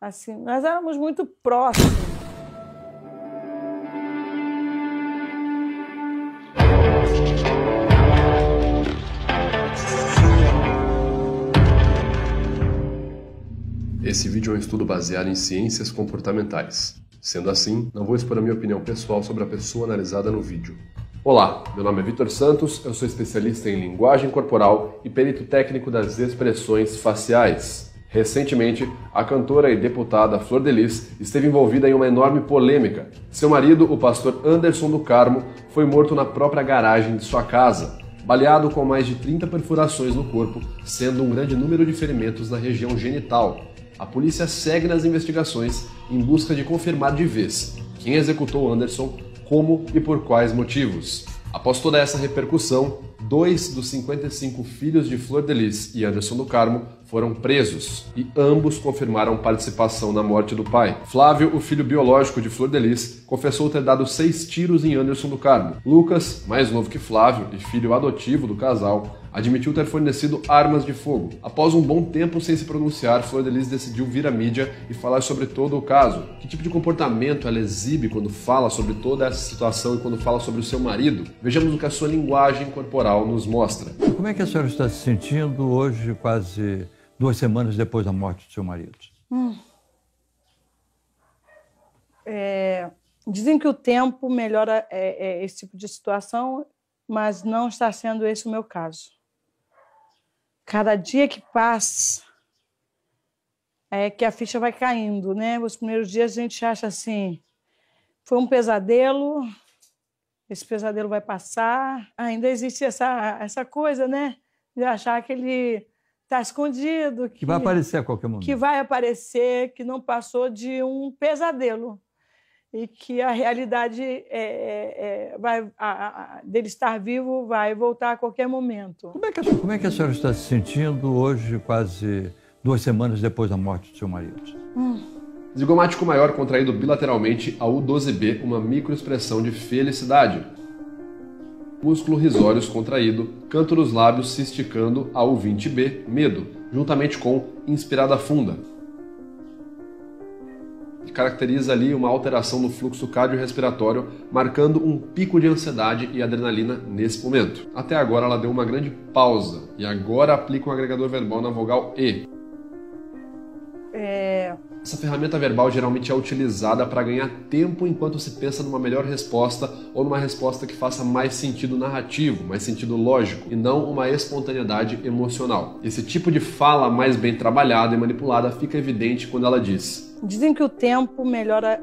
Assim, nós éramos muito próximos. Esse vídeo é um estudo baseado em ciências comportamentais. Sendo assim, não vou expor a minha opinião pessoal sobre a pessoa analisada no vídeo. Olá, meu nome é Vitor Santos, eu sou especialista em linguagem corporal e perito técnico das expressões faciais. Recentemente, a cantora e deputada Flor de Lis esteve envolvida em uma enorme polêmica. Seu marido, o pastor Anderson do Carmo, foi morto na própria garagem de sua casa, baleado com mais de 30 perfurações no corpo, sendo um grande número de ferimentos na região genital. A polícia segue nas investigações em busca de confirmar de vez quem executou Anderson, como e por quais motivos. Após toda essa repercussão, 2 dos 55 filhos de Flor de Lis e Anderson do Carmo foram presos e ambos confirmaram participação na morte do pai. Flávio, o filho biológico de Flor de Lis, confessou ter dado 6 tiros em Anderson do Carmo. Lucas, mais novo que Flávio e filho adotivo do casal, admitiu ter fornecido armas de fogo. Após um bom tempo sem se pronunciar, Flor de Lis decidiu vir à mídia e falar sobre todo o caso. Que tipo de comportamento ela exibe quando fala sobre toda essa situação e quando fala sobre o seu marido? Vejamos o que a sua linguagem corporal nos mostra. Como é que a senhora está se sentindo hoje, quase 2 semanas depois da morte do seu marido? Dizem que o tempo melhora esse tipo de situação, mas não está sendo esse o meu caso. Cada dia que passa é que a ficha vai caindo, né? Os primeiros dias a gente acha assim, foi um pesadelo, esse pesadelo vai passar. Ainda existe essa coisa, né? De achar que ele está escondido. Que vai aparecer a qualquer momento. Que vai aparecer, que não passou de um pesadelo. E que a realidade dele estar vivo vai voltar a qualquer momento. Como é que a senhora está se sentindo hoje, quase 2 semanas depois da morte do seu marido? Zigomático maior contraído bilateralmente a U12B, uma microexpressão de felicidade. Músculo risórios contraído, canto dos lábios se esticando a U20B, medo, juntamente com inspirada funda. Caracteriza ali uma alteração no fluxo cardiorrespiratório, marcando um pico de ansiedade e adrenalina nesse momento. Até agora ela deu uma grande pausa e agora aplica um agregador verbal na vogal E. Essa ferramenta verbal geralmente é utilizada para ganhar tempo enquanto se pensa numa melhor resposta ou numa resposta que faça mais sentido narrativo, mais sentido lógico e não uma espontaneidade emocional. Esse tipo de fala mais bem trabalhada e manipulada fica evidente quando ela diz: dizem que o tempo melhora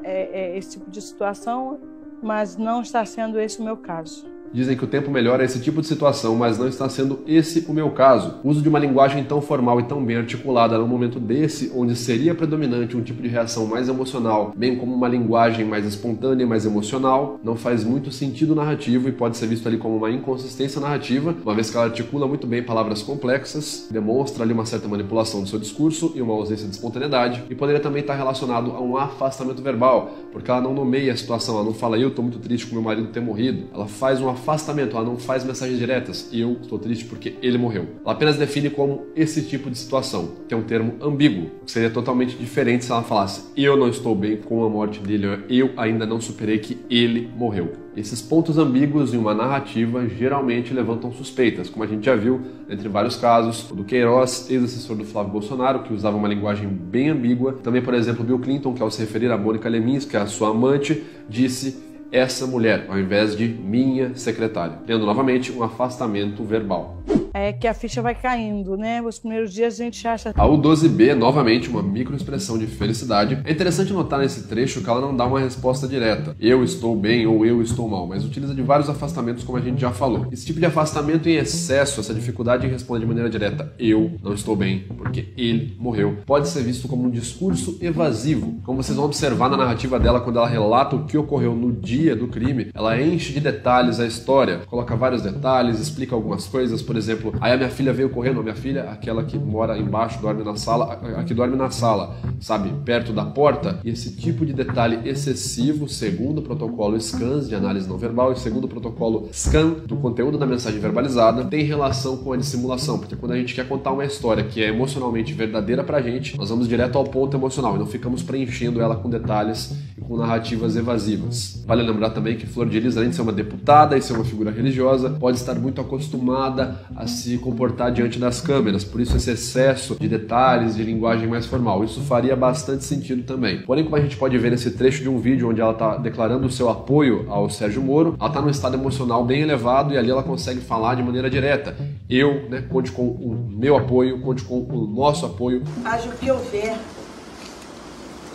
esse tipo de situação, mas não está sendo esse o meu caso. Dizem que o tempo melhora esse tipo de situação, mas não está sendo esse o meu caso. O uso de uma linguagem tão formal e tão bem articulada num momento desse, onde seria predominante um tipo de reação mais emocional, bem como uma linguagem mais espontânea e mais emocional, não faz muito sentido narrativo e pode ser visto ali como uma inconsistência narrativa, uma vez que ela articula muito bem palavras complexas, demonstra ali uma certa manipulação do seu discurso e uma ausência de espontaneidade, e poderia também estar relacionado a um afastamento verbal, porque ela não nomeia a situação, ela não fala eu estou muito triste com meu marido ter morrido, ela faz um afastamento, ela não faz mensagens diretas, eu estou triste porque ele morreu. Ela apenas define como esse tipo de situação, que é um termo ambíguo, que seria totalmente diferente se ela falasse eu não estou bem com a morte dele, eu ainda não superei que ele morreu. Esses pontos ambíguos em uma narrativa geralmente levantam suspeitas, como a gente já viu entre vários casos, o do Queiroz, ex-assessor do Flávio Bolsonaro, que usava uma linguagem bem ambígua. Também, por exemplo, Bill Clinton, que ao se referir a Mônica Lewinsky, que é a sua amante, disse essa mulher, ao invés de minha secretária, tendo novamente um afastamento verbal. É que a ficha vai caindo, né? Os primeiros dias a gente acha... A U12B, novamente, uma microexpressão de felicidade. É interessante notar nesse trecho que ela não dá uma resposta direta. Eu estou bem ou eu estou mal, mas utiliza de vários afastamentos, como a gente já falou. Esse tipo de afastamento em excesso, essa dificuldade em responder de maneira direta, eu não estou bem, porque ele morreu, pode ser visto como um discurso evasivo. Como vocês vão observar na narrativa dela, quando ela relata o que ocorreu no dia do crime, ela enche de detalhes a história, coloca vários detalhes, explica algumas coisas, por exemplo, exemplo, aí a minha filha veio correndo, a minha filha, aquela que mora embaixo, dorme na sala, aqui dorme na sala, sabe, perto da porta, e esse tipo de detalhe excessivo, segundo o protocolo SCANS de análise não verbal e segundo o protocolo SCAN do conteúdo da mensagem verbalizada, tem relação com a dissimulação, porque quando a gente quer contar uma história que é emocionalmente verdadeira pra gente, nós vamos direto ao ponto emocional e não ficamos preenchendo ela com detalhes e com narrativas evasivas. Vale lembrar também que Flor de Lis, além de ser uma deputada e ser uma figura religiosa, pode estar muito acostumada a se comportar diante das câmeras, por isso esse excesso de detalhes, de linguagem mais formal. Isso faria bastante sentido também. Porém, como a gente pode ver nesse trecho de um vídeo onde ela está declarando o seu apoio ao Sérgio Moro, ela está num estado emocional bem elevado e ali ela consegue falar de maneira direta. Eu, conte com o meu apoio, conte com o nosso apoio. Haja o que houver,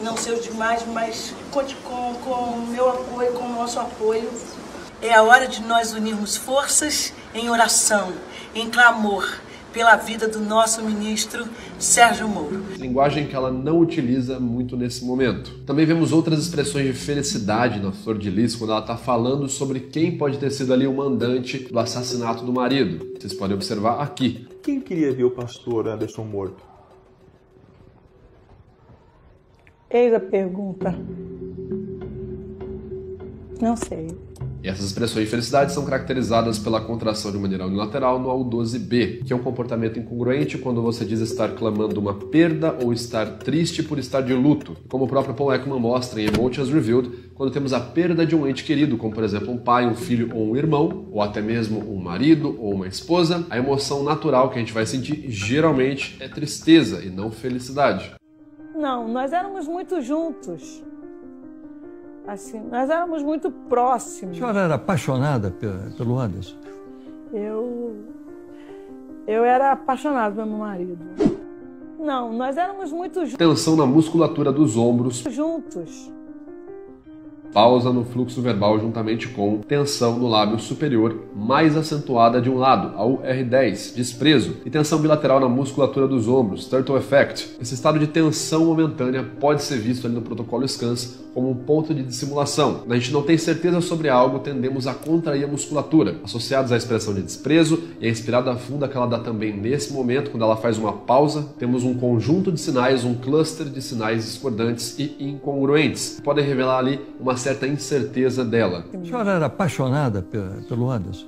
não sei os demais, mas conte com o meu apoio, com o nosso apoio. É a hora de nós unirmos forças em oração, em clamor, pela vida do nosso ministro Sérgio Moro. Linguagem que ela não utiliza muito nesse momento. Também vemos outras expressões de felicidade na Flor de Lis quando ela está falando sobre quem pode ter sido ali o mandante do assassinato do marido. Vocês podem observar aqui. Quem queria ver o pastor Anderson morto? Eis a pergunta. Não sei. E essas expressões de felicidade são caracterizadas pela contração de maneira unilateral no AU12B, que é um comportamento incongruente quando você diz estar clamando uma perda ou estar triste por estar de luto. Como o próprio Paul Ekman mostra em Emotions Revealed, quando temos a perda de um ente querido, como por exemplo um pai, um filho ou um irmão, ou até mesmo um marido ou uma esposa, a emoção natural que a gente vai sentir geralmente é tristeza e não felicidade. Não, nós éramos muito juntos. Assim, nós éramos muito próximos. A senhora era apaixonada pelo Anderson? Eu era apaixonada pelo meu marido. Não, nós éramos muito juntos. Tensão na musculatura dos ombros. Juntos. Pausa no fluxo verbal juntamente com tensão no lábio superior mais acentuada de um lado, a UR10, desprezo, e tensão bilateral na musculatura dos ombros, turtle effect. Esse estado de tensão momentânea pode ser visto ali no protocolo SCANS como um ponto de dissimulação. Quando a gente não tem certeza sobre algo, tendemos a contrair a musculatura, associados à expressão de desprezo e a inspirada funda que ela dá também nesse momento, quando ela faz uma pausa, temos um conjunto de sinais, um cluster de sinais discordantes e incongruentes, que podem revelar ali uma certa incerteza dela. A senhora era apaixonada pelo Anderson?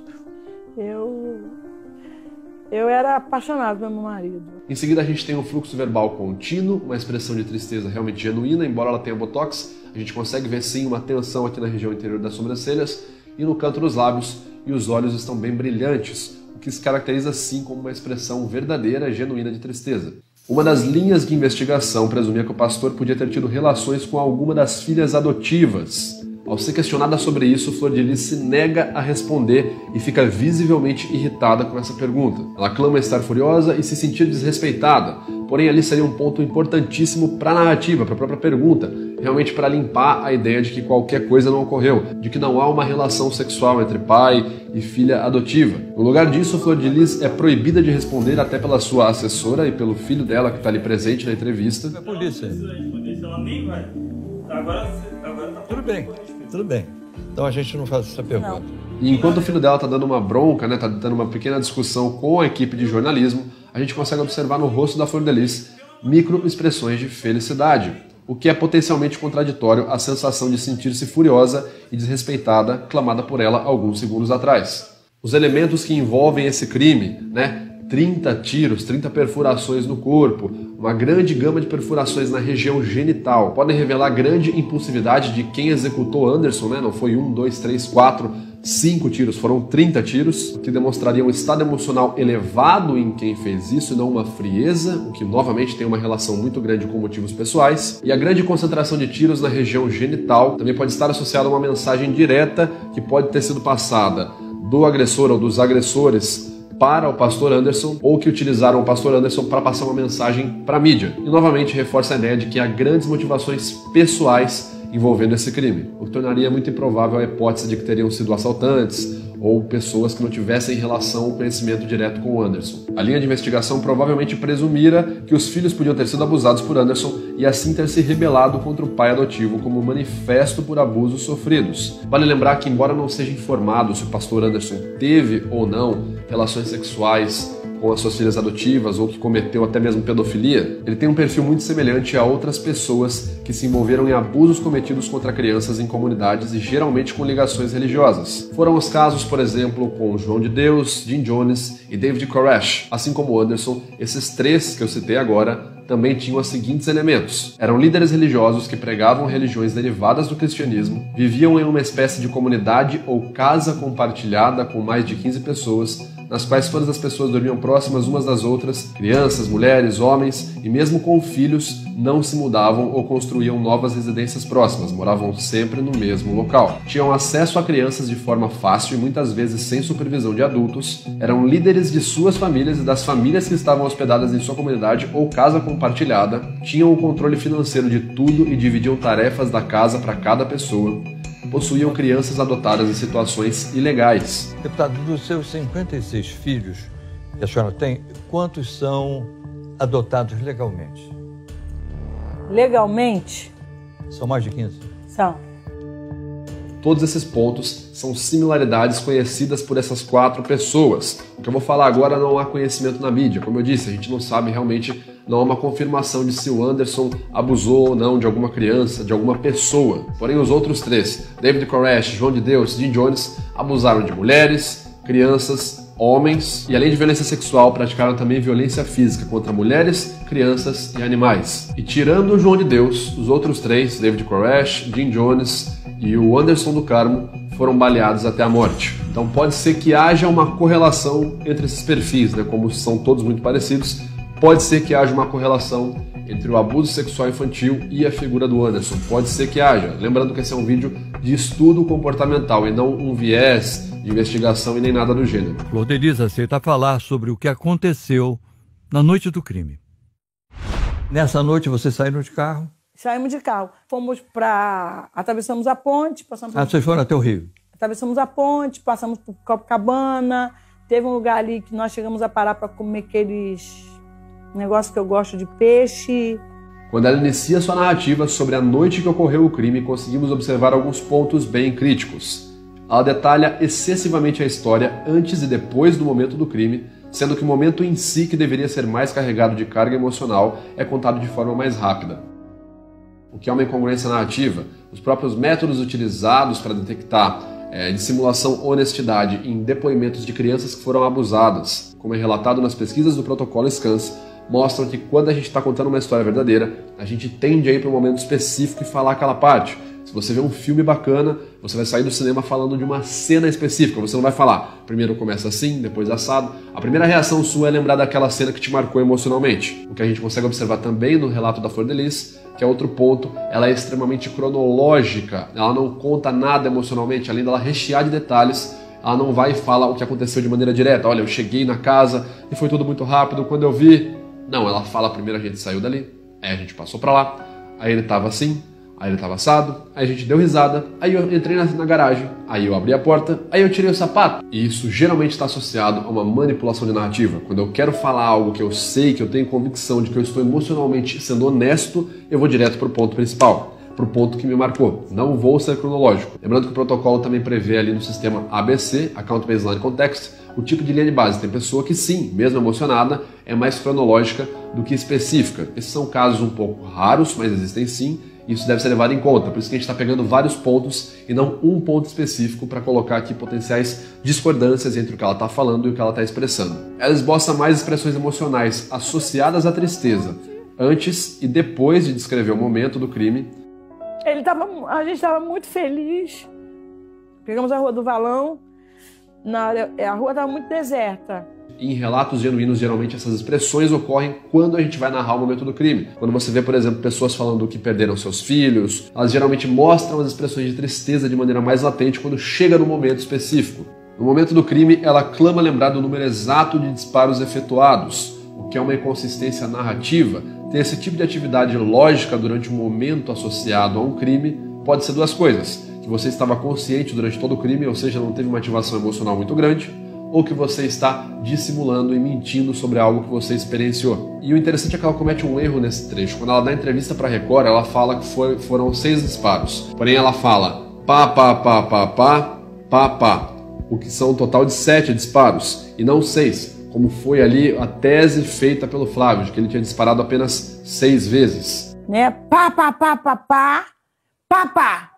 Eu era apaixonada pelo meu marido. Em seguida a gente tem um fluxo verbal contínuo, uma expressão de tristeza realmente genuína, embora ela tenha botox, a gente consegue ver sim uma tensão aqui na região interior das sobrancelhas e no canto dos lábios, e os olhos estão bem brilhantes, o que se caracteriza sim como uma expressão verdadeira, genuína de tristeza. Uma das linhas de investigação presumia que o pastor podia ter tido relações com alguma das filhas adotivas. Ao ser questionada sobre isso, Flor de Lis se nega a responder e fica visivelmente irritada com essa pergunta. Ela clama estar furiosa e se sentir desrespeitada, porém ali seria um ponto importantíssimo para a narrativa, para a própria pergunta, realmente para limpar a ideia de que qualquer coisa não ocorreu, de que não há uma relação sexual entre pai e filha adotiva. No lugar disso, Flor de Lis é proibida de responder até pela sua assessora e pelo filho dela que está ali presente na entrevista. A polícia. Ela nem vai. Agora tá Tudo bem. Então a gente não faz essa pergunta. Não. E enquanto o filho dela está dando uma bronca, está dando uma pequena discussão com a equipe de jornalismo, a gente consegue observar no rosto da Flor de Lis microexpressões de felicidade, o que é potencialmente contraditório à sensação de sentir-se furiosa e desrespeitada clamada por ela alguns segundos atrás. Os elementos que envolvem esse crime, 30 tiros, 30 perfurações no corpo, uma grande gama de perfurações na região genital, podem revelar grande impulsividade de quem executou Anderson, Não foi 1, 2, 3, 4, 5 tiros, foram 30 tiros, que demonstrariam um estado emocional elevado em quem fez isso e não uma frieza, o que novamente tem uma relação muito grande com motivos pessoais. E a grande concentração de tiros na região genital também pode estar associada a uma mensagem direta que pode ter sido passada do agressor ou dos agressores para o pastor Anderson, ou que utilizaram o pastor Anderson para passar uma mensagem para a mídia. E novamente reforça a ideia de que há grandes motivações pessoais envolvendo esse crime, o que tornaria muito improvável a hipótese de que teriam sido assaltantes ou pessoas que não tivessem relação ou conhecimento direto com o Anderson. A linha de investigação provavelmente presumira que os filhos podiam ter sido abusados por Anderson e assim ter se rebelado contra o pai adotivo como manifesto por abusos sofridos. Vale lembrar que, embora não seja informado se o pastor Anderson teve ou não relações sexuais com as suas filhas adotivas ou que cometeu até mesmo pedofilia, ele tem um perfil muito semelhante a outras pessoas que se envolveram em abusos cometidos contra crianças em comunidades e geralmente com ligações religiosas. Foram os casos, por exemplo, com João de Deus, Jim Jones e David Koresh. Assim como Anderson, esses três que eu citei agora também tinham os seguintes elementos. Eram líderes religiosos que pregavam religiões derivadas do cristianismo, viviam em uma espécie de comunidade ou casa compartilhada com mais de 15 pessoas, nas quais todas as pessoas dormiam próximas umas das outras, crianças, mulheres, homens, e mesmo com filhos, não se mudavam ou construíam novas residências próximas, moravam sempre no mesmo local. Tinham acesso a crianças de forma fácil e muitas vezes sem supervisão de adultos, eram líderes de suas famílias e das famílias que estavam hospedadas em sua comunidade ou casa compartilhada, tinham o controle financeiro de tudo e dividiam tarefas da casa para cada pessoa, possuíam crianças adotadas em situações ilegais. Deputado, dos seus 56 filhos que a senhora tem, quantos são adotados legalmente? Legalmente? São mais de 15? São. Todos esses pontos são similaridades conhecidas por essas 4 pessoas. O que eu vou falar agora não há conhecimento na mídia. Como eu disse, a gente não sabe realmente, não há uma confirmação de se o Anderson abusou ou não de alguma criança, de alguma pessoa. Porém, os outros 3, David Koresh, João de Deus e Jim Jones, abusaram de mulheres, crianças, homens e, além de violência sexual, praticaram também violência física contra mulheres, crianças e animais. E tirando o João de Deus, os outros 3, David Koresh, Jim Jones e o Anderson do Carmo, foram baleados até a morte. Então pode ser que haja uma correlação entre esses perfis, né? Como são todos muito parecidos, pode ser que haja uma correlação entre o abuso sexual infantil e a figura do Anderson. Pode ser que haja. Lembrando que esse é um vídeo de estudo comportamental e não um viés de investigação e nem nada do gênero. Flor de Lis aceita falar sobre o que aconteceu na noite do crime. Nessa noite você saiu de carro? Saímos de carro. Fomos para... Atravessamos a ponte, passamos... Vocês foram até o Rio? Atravessamos a ponte, passamos por Copacabana. Teve um lugar ali que nós chegamos a parar para comer aqueles negócios que eu gosto de peixe. Quando ela inicia sua narrativa sobre a noite que ocorreu o crime, conseguimos observar alguns pontos bem críticos. Ela detalha excessivamente a história antes e depois do momento do crime, sendo que o momento em si, que deveria ser mais carregado de carga emocional, é contado de forma mais rápida. O que é uma incongruência narrativa. Os próprios métodos utilizados para detectar dissimulação honestidade em depoimentos de crianças que foram abusadas, como é relatado nas pesquisas do protocolo SCANS, mostram que quando a gente está contando uma história verdadeira, a gente tende a ir para um momento específico e falar aquela parte. Se você vê um filme bacana, você vai sair do cinema falando de uma cena específica. Você não vai falar, primeiro começa assim, depois assado. A primeira reação sua é lembrar daquela cena que te marcou emocionalmente. O que a gente consegue observar também no relato da Flor de Lis, que é outro ponto, ela é extremamente cronológica. Ela não conta nada emocionalmente, além dela rechear de detalhes. Ela não vai e fala o que aconteceu de maneira direta. Olha, eu cheguei na casa e foi tudo muito rápido, quando eu vi... Não, ela fala, primeiro a gente saiu dali, aí a gente passou pra lá, aí ele tava assim, aí ele tava assado, aí a gente deu risada, aí eu entrei na garagem, aí eu abri a porta, aí eu tirei o sapato. E isso geralmente está associado a uma manipulação de narrativa. Quando eu quero falar algo que eu sei, que eu tenho convicção de que eu estou emocionalmente sendo honesto, eu vou direto pro ponto principal, pro ponto que me marcou. Não vou ser cronológico. Lembrando que o protocolo também prevê ali no sistema ABC, Account Baseline Context, o tipo de linha de base. Tem pessoa que sim, mesmo emocionada, é mais cronológica do que específica. Esses são casos um pouco raros, mas existem sim, e isso deve ser levado em conta. Por isso que a gente está pegando vários pontos e não um ponto específico para colocar aqui potenciais discordâncias entre o que ela está falando e o que ela está expressando. Ela esboça mais expressões emocionais associadas à tristeza, antes e depois de descrever o momento do crime. A gente estava muito feliz. Pegamos a Rua do Valão. A rua estava muito deserta. Em relatos genuínos, geralmente essas expressões ocorrem quando a gente vai narrar o momento do crime. Quando você vê, por exemplo, pessoas falando que perderam seus filhos, elas geralmente mostram as expressões de tristeza de maneira mais latente quando chega no momento específico. No momento do crime, ela clama lembrar do número exato de disparos efetuados, o que é uma inconsistência narrativa. Ter esse tipo de atividade lógica durante um momento associado a um crime pode ser duas coisas: que você estava consciente durante todo o crime, ou seja, não teve uma ativação emocional muito grande, ou que você está dissimulando e mentindo sobre algo que você experienciou. E o interessante é que ela comete um erro nesse trecho. Quando ela dá entrevista para a Record, ela fala que foram 6 disparos. Porém, ela fala pá, pá, pá, pá, pá, pá, pá. o que são um total de 7 disparos, e não 6, como foi ali a tese feita pelo Flávio, de que ele tinha disparado apenas 6 vezes. Né? Pá, pá, pá, pá, pá, pá, pá.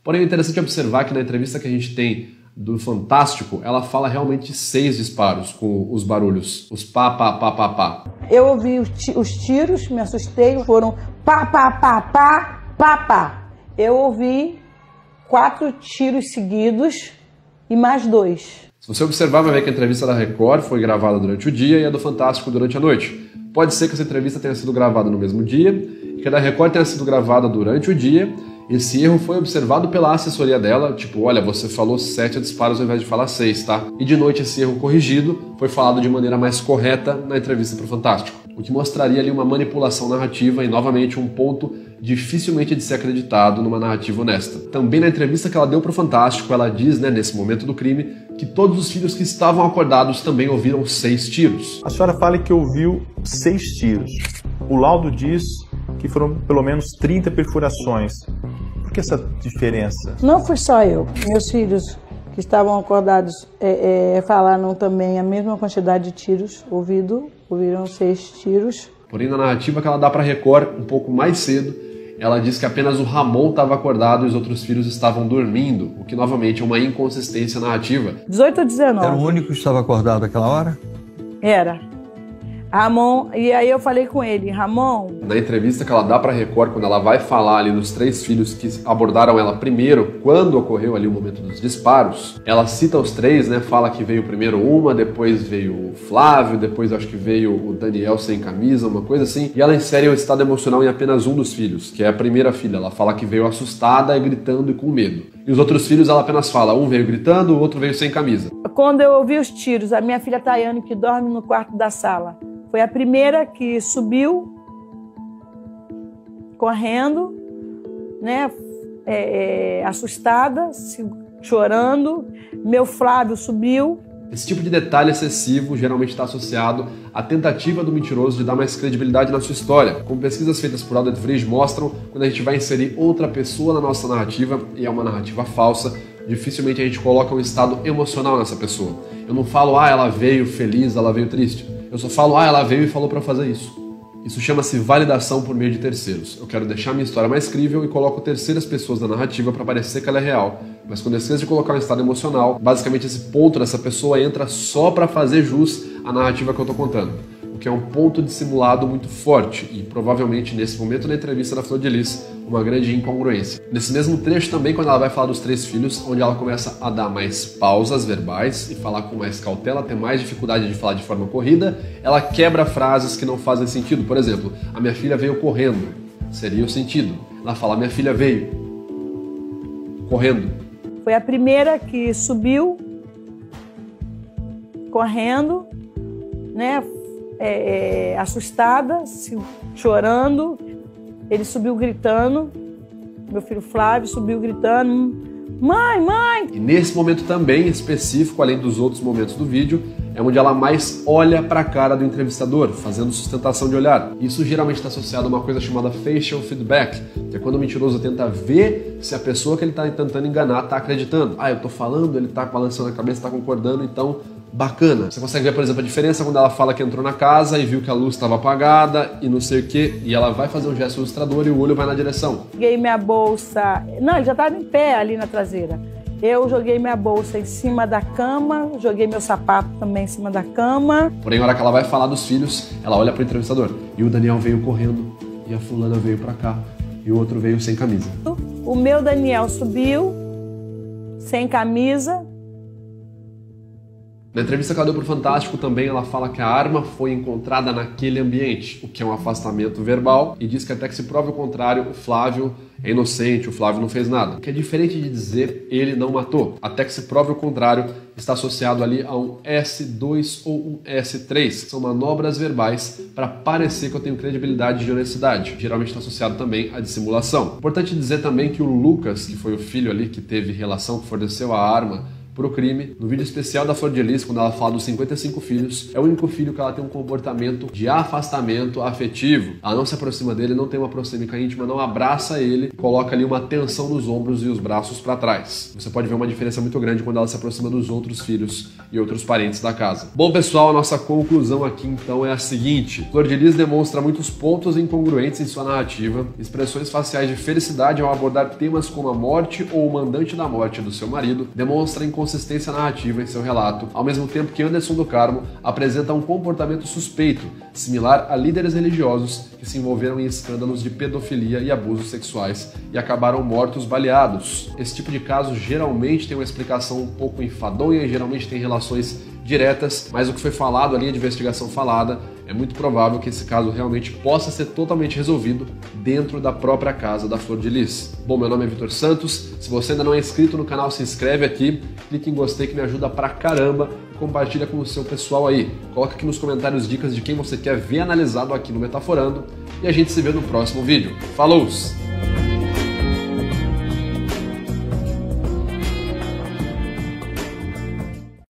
Porém, é interessante observar que na entrevista que a gente tem do Fantástico, ela fala realmente 6 disparos, com os barulhos, os pá, pá, pá, pá, pá. Eu ouvi os tiros, me assustei, foram pá, pá, pá, pá, pá, pá. Eu ouvi 4 tiros seguidos e mais 2. Se você observar, vai ver que a entrevista da Record foi gravada durante o dia e a do Fantástico durante a noite. Pode ser que essa entrevista tenha sido gravada no mesmo dia, e que a da Record tenha sido gravada durante o dia. Esse erro foi observado pela assessoria dela, tipo, olha, você falou 7 disparos ao invés de falar 6, tá? E de noite esse erro corrigido foi falado de maneira mais correta na entrevista para o Fantástico, o que mostraria ali uma manipulação narrativa e, novamente, um ponto dificilmente de ser acreditado numa narrativa honesta. Também na entrevista que ela deu para o Fantástico, ela diz, né, nesse momento do crime, que todos os filhos que estavam acordados também ouviram 6 tiros. A senhora fala que ouviu 6 tiros. O laudo diz que foram pelo menos 30 perfurações. Por que essa diferença? Não fui só eu. Meus filhos que estavam acordados falaram também a mesma quantidade de tiros ouviram 6 tiros. Porém, na narrativa que ela dá para Record, um pouco mais cedo, ela diz que apenas o Ramon estava acordado e os outros filhos estavam dormindo, o que novamente é uma inconsistência narrativa. 18 ou 19? Era o único que estava acordado naquela hora? Era. Ramon, e aí eu falei com ele, Ramon... Na entrevista que ela dá para Record, quando ela vai falar ali dos 3 filhos que abordaram ela primeiro, quando ocorreu ali o momento dos disparos, ela cita os 3, né? Fala que veio primeiro uma, depois veio o Flávio, depois acho que veio o Daniel sem camisa, uma coisa assim. E ela insere o estado emocional em apenas um dos filhos, que é a primeira filha. Ela fala que veio assustada, gritando e com medo. E os outros filhos ela apenas fala, um veio gritando, o outro veio sem camisa. Quando eu ouvi os tiros, a minha filha Tayane, que dorme no quarto da sala, foi a primeira que subiu, correndo, né, assustada, chorando. Meu Flávio subiu. Esse tipo de detalhe excessivo geralmente está associado à tentativa do mentiroso de dar mais credibilidade na sua história. Como pesquisas feitas por Aldred Frisch mostram, quando a gente vai inserir outra pessoa na nossa narrativa, e é uma narrativa falsa, dificilmente a gente coloca um estado emocional nessa pessoa. Eu não falo, ela veio feliz, ela veio triste. Eu só falo, ela veio e falou para fazer isso. Isso chama-se validação por meio de terceiros. Eu quero deixar minha história mais crível e coloco terceiras pessoas na narrativa para parecer que ela é real. Mas quando eu esqueço de colocar um estado emocional, basicamente esse ponto dessa pessoa entra só para fazer jus à narrativa que eu estou contando. O que é um ponto dissimulado muito forte e provavelmente nesse momento na entrevista da Flor de Lis, uma grande incongruência. Nesse mesmo trecho também, quando ela vai falar dos 3 filhos, onde ela começa a dar mais pausas verbais e falar com mais cautela, ter mais dificuldade de falar de forma corrida, ela quebra frases que não fazem sentido. Por exemplo, a minha filha veio correndo, seria o sentido. Ela fala, minha filha veio correndo. Foi a primeira que subiu, correndo, né, assustada, chorando. Ele subiu gritando, meu filho Flávio subiu gritando, mãe, mãe! E nesse momento também específico, além dos outros momentos do vídeo, é onde ela mais olha para a cara do entrevistador, fazendo sustentação de olhar. Isso geralmente está associado a uma coisa chamada facial feedback, que é quando o mentiroso tenta ver se a pessoa que ele está tentando enganar está acreditando. Eu tô falando, ele está balançando a cabeça, está concordando, então bacana. Você consegue ver, por exemplo, a diferença quando ela fala que entrou na casa e viu que a luz estava apagada e não sei o que, e ela vai fazer um gesto ilustrador e o olho vai na direção. Joguei minha bolsa... Não, ele já estava em pé ali na traseira. Eu joguei minha bolsa em cima da cama, joguei meu sapato também em cima da cama. Porém, na hora que ela vai falar dos filhos, ela olha para o entrevistador. E o Daniel veio correndo, e a fulana veio para cá, e o outro veio sem camisa. O meu Daniel subiu, sem camisa. Na entrevista que ela deu para o Fantástico também, ela fala que a arma foi encontrada naquele ambiente, o que é um afastamento verbal, e diz que até que se prove o contrário, o Flávio é inocente, o Flávio não fez nada. O que é diferente de dizer ele não matou. Até que se prove o contrário, está associado ali a um S2 ou um S3. São manobras verbais para parecer que eu tenho credibilidade e honestidade. Geralmente está associado também à dissimulação. Importante dizer também que o Lucas, que foi o filho ali que teve relação, que forneceu a arma pro crime. No vídeo especial da Flor de Lis, quando ela fala dos 55 filhos, é o único filho que ela tem um comportamento de afastamento afetivo. Ela não se aproxima dele, não tem uma proxêmica íntima, não abraça ele, coloca ali uma tensão nos ombros e os braços para trás. Você pode ver uma diferença muito grande quando ela se aproxima dos outros filhos e outros parentes da casa. Bom, pessoal, a nossa conclusão aqui então é a seguinte: Flor de Lis demonstra muitos pontos incongruentes em sua narrativa, expressões faciais de felicidade ao abordar temas como a morte ou o mandante da morte do seu marido, demonstra inconsistência narrativa em seu relato, ao mesmo tempo que Anderson do Carmo apresenta um comportamento suspeito, similar a líderes religiosos que se envolveram em escândalos de pedofilia e abusos sexuais e acabaram mortos baleados. Esse tipo de caso geralmente tem uma explicação um pouco enfadonha e geralmente tem relações diretas, mas o que foi falado, a linha de investigação falada, é muito provável que esse caso realmente possa ser totalmente resolvido dentro da própria casa da Flor de Lis. Bom, meu nome é Vitor Santos, se você ainda não é inscrito no canal, se inscreve aqui, clique em gostei que me ajuda pra caramba e compartilha com o seu pessoal aí. Coloca aqui nos comentários dicas de quem você quer ver analisado aqui no Metaforando e a gente se vê no próximo vídeo. Falou!